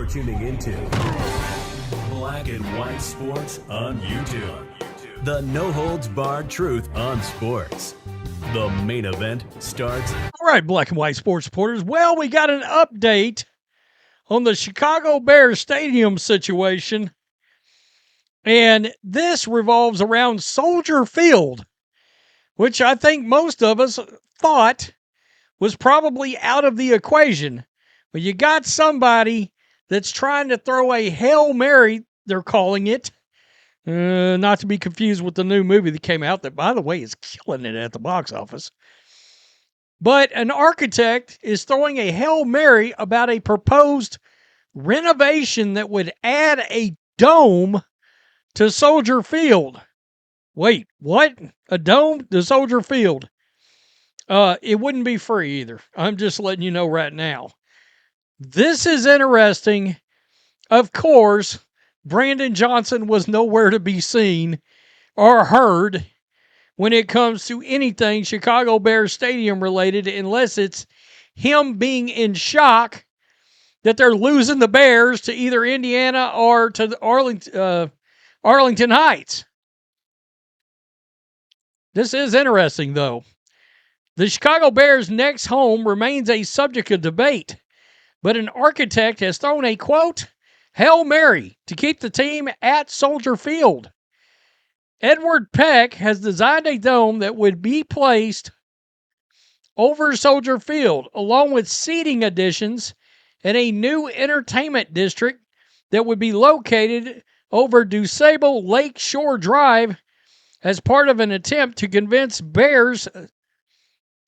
You're tuning into Black and White Sports on YouTube. The no-holds-barred truth on sports. The main event starts. All right, Black and White Sports supporters. Well, we got an update on the Chicago Bears stadium situation, and this revolves around Soldier Field, which I think most of us thought was probably out of the equation. But you got somebody that's trying to throw a Hail Mary, they're calling it, not to be confused with the new movie that came out that, by the way, is killing it at the box office. But an architect is throwing a Hail Mary about a proposed renovation that would add a dome to Soldier Field. Wait, what? A dome to Soldier Field? It wouldn't be free either. I'm just letting you know right now. This is interesting. Of course, Brandon Johnson was nowhere to be seen or heard when it comes to anything Chicago Bears Stadium related, unless it's him being in shock that they're losing the Bears to either Indiana or to the Arlington Heights. This is interesting, though. The Chicago Bears' next home remains a subject of debate, but an architect has thrown a, quote, Hail Mary to keep the team at Soldier Field. Edward Peck has designed a dome that would be placed over Soldier Field, along with seating additions and a new entertainment district that would be located over DuSable Lake Shore Drive as part of an attempt to convince Bears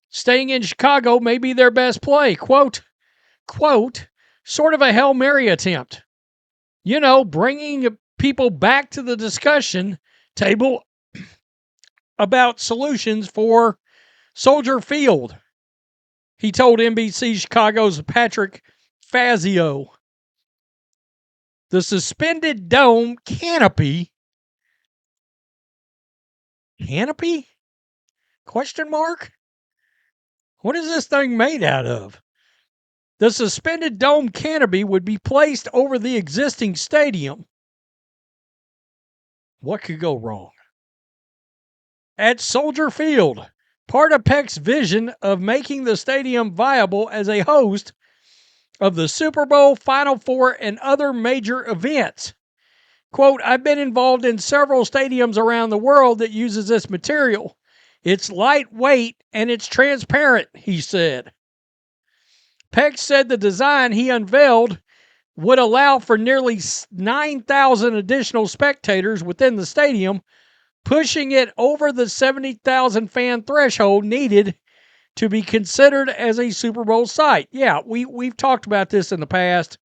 staying in Chicago may be their best play. Quote, sort of a Hail Mary attempt. You know, bringing people back to the discussion table about solutions for Soldier Field, he told NBC Chicago's Patrick Fazio. The suspended dome canopy? Question mark? What is this thing made out of? The suspended dome canopy would be placed over the existing stadium. What could go wrong? At Soldier Field, part of Peck's vision of making the stadium viable as a host of the Super Bowl, Final Four, and other major events. Quote, I've been involved in several stadiums around the world that uses this material. It's lightweight and it's transparent, he said. Peck said the design he unveiled would allow for nearly 9,000 additional spectators within the stadium, pushing it over the 70,000 fan threshold needed to be considered as a Super Bowl site. Yeah, we've talked about this in the past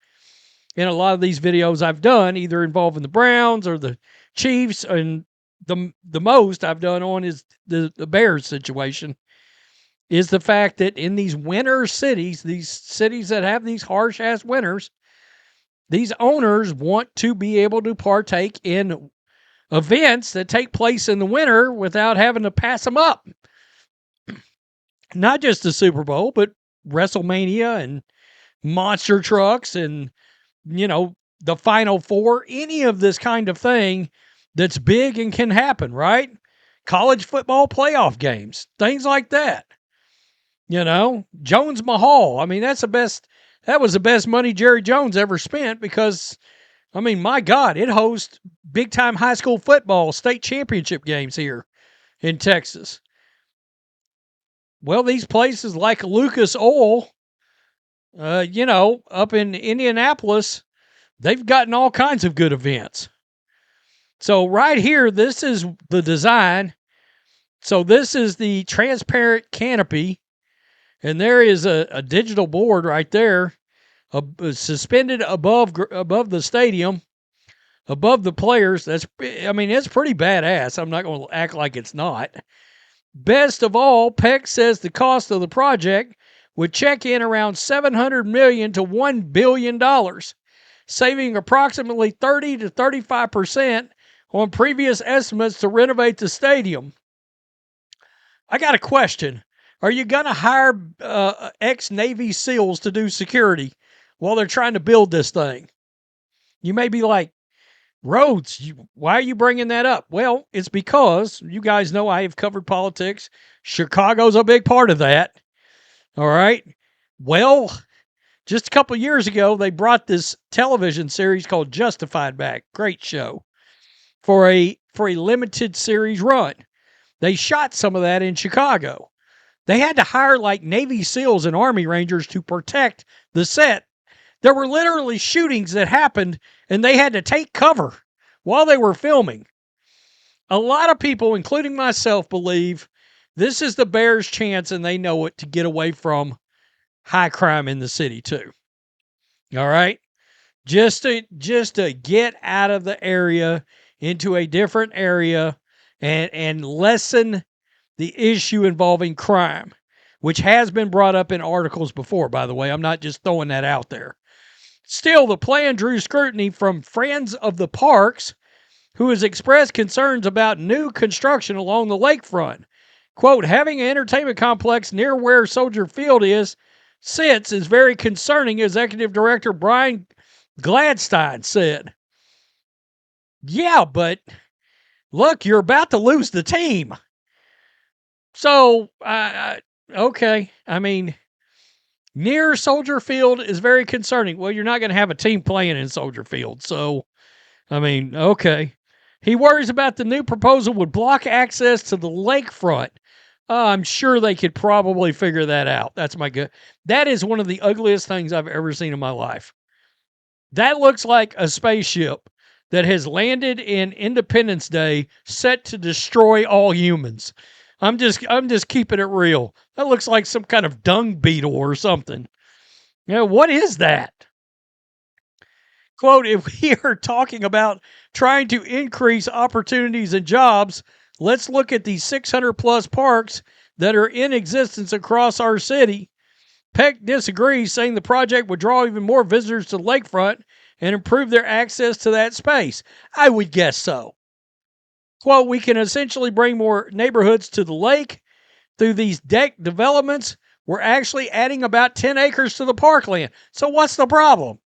in a lot of these videos I've done, either involving the Browns or the Chiefs, and the most I've done on is the Bears situation, is the fact that in these winter cities, these cities that have these harsh-ass winters, these owners want to be able to partake in events that take place in the winter without having to pass them up. Not just the Super Bowl, but WrestleMania and monster trucks and, you know, the Final Four, any of this kind of thing that's big and can happen, right? College football playoff games, things like that. You know, Jones Mahal. I mean, that was the best money Jerry Jones ever spent because, I mean, my God, it hosts big-time high school football state championship games here in Texas. Well, these places like Lucas Oil, up in Indianapolis, they've gotten all kinds of good events. So right here, this is the design. So this is the transparent canopy, and there is a digital board right there, suspended above the stadium, above the players. It's pretty badass. I'm not going to act like it's not. Best of all, Peck says the cost of the project would check in around $700 million to $1 billion, saving approximately 30 to 35% on previous estimates to renovate the stadium. I got a question. Are you going to hire ex-Navy SEALs to do security while they're trying to build this thing? You may be like, Rhodes, why are you bringing that up? Well, it's because you guys know I have covered politics. Chicago's a big part of that. All right. Well, just a couple of years ago, they brought this television series called Justified back. Great show for a limited series run. They shot some of that in Chicago. They had to hire like Navy SEALs and Army Rangers to protect the set. There were literally shootings that happened, and they had to take cover while they were filming. A lot of people, including myself, believe this is the Bears' chance, and they know it, to get away from high crime in the city too. All right? Just to get out of the area into a different area and lessen the issue involving crime, which has been brought up in articles before, by the way. I'm not just throwing that out there. Still, the plan drew scrutiny from Friends of the Parks, who has expressed concerns about new construction along the lakefront. Quote, having an entertainment complex near where Soldier Field sits is very concerning, Executive Director Brian Gladstein said. Yeah, but look, you're about to lose the team. So, okay. I mean, near Soldier Field is very concerning. Well, you're not going to have a team playing in Soldier Field. So, I mean, okay. He worries about the new proposal would block access to the lakefront. I'm sure they could probably figure that out. That's my good. That is one of the ugliest things I've ever seen in my life. That looks like a spaceship that has landed in Independence Day, set to destroy all humans. I'm just keeping it real. That looks like some kind of dung beetle or something. You know, what is that? Quote, if we are talking about trying to increase opportunities and jobs, let's look at the 600 plus parks that are in existence across our city. Peck disagrees, saying the project would draw even more visitors to the lakefront and improve their access to that space. I would guess so. Quote, we can essentially bring more neighborhoods to the lake. Through these deck developments, we're actually adding about 10 acres to the parkland. So what's the problem?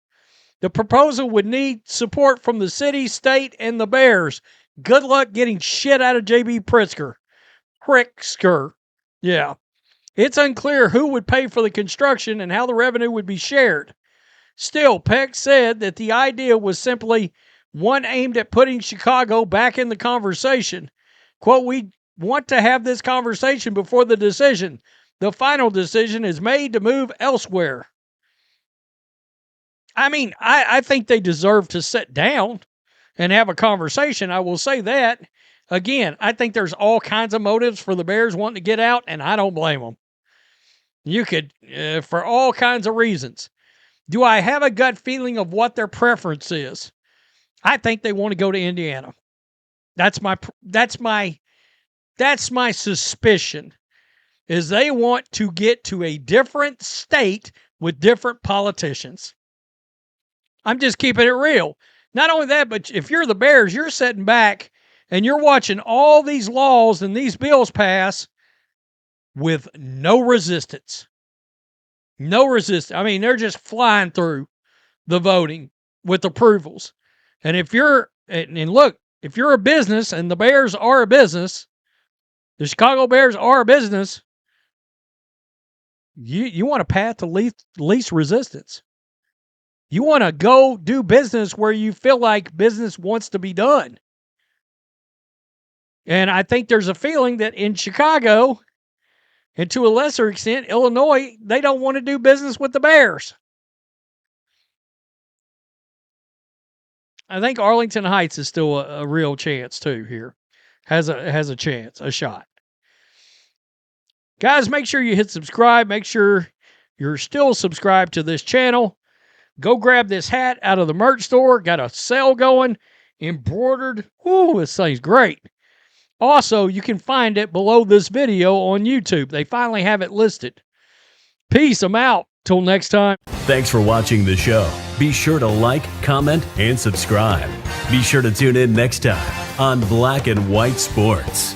The proposal would need support from the city, state, and the Bears. Good luck getting shit out of J.B. Pritzker. Yeah. It's unclear who would pay for the construction and how the revenue would be shared. Still, Peck said that the idea was simply one aimed at putting Chicago back in the conversation. Quote, we want to have this conversation before the decision. The final decision is made to move elsewhere. I mean, I think they deserve to sit down and have a conversation. I will say that. Again, I think there's all kinds of motives for the Bears wanting to get out, and I don't blame them. You could, for all kinds of reasons. Do I have a gut feeling of what their preference is? I think they want to go to Indiana. That's my suspicion, is they want to get to a different state with different politicians. I'm just keeping it real. Not only that, but if you're the Bears, you're sitting back and you're watching all these laws and these bills pass with no resistance. No resistance. I mean, they're just flying through the voting with approvals. And if you're a business, and the Bears are a business, the Chicago Bears are a business, you want a path to least resistance. You want to go do business where you feel like business wants to be done. And I think there's a feeling that in Chicago, and to a lesser extent, Illinois, they don't want to do business with the Bears. I think Arlington Heights is still a real chance too here. Has a chance, a shot. Guys, make sure you hit subscribe. Make sure you're still subscribed to this channel. Go grab this hat out of the merch store. Got a sale going. Embroidered. Ooh, this thing's great. Also, you can find it below this video on YouTube. They finally have it listed. Peace. I'm out. Till next time. Thanks for watching the show. Be sure to like, comment, and subscribe. Be sure to tune in next time on Black and White Sports.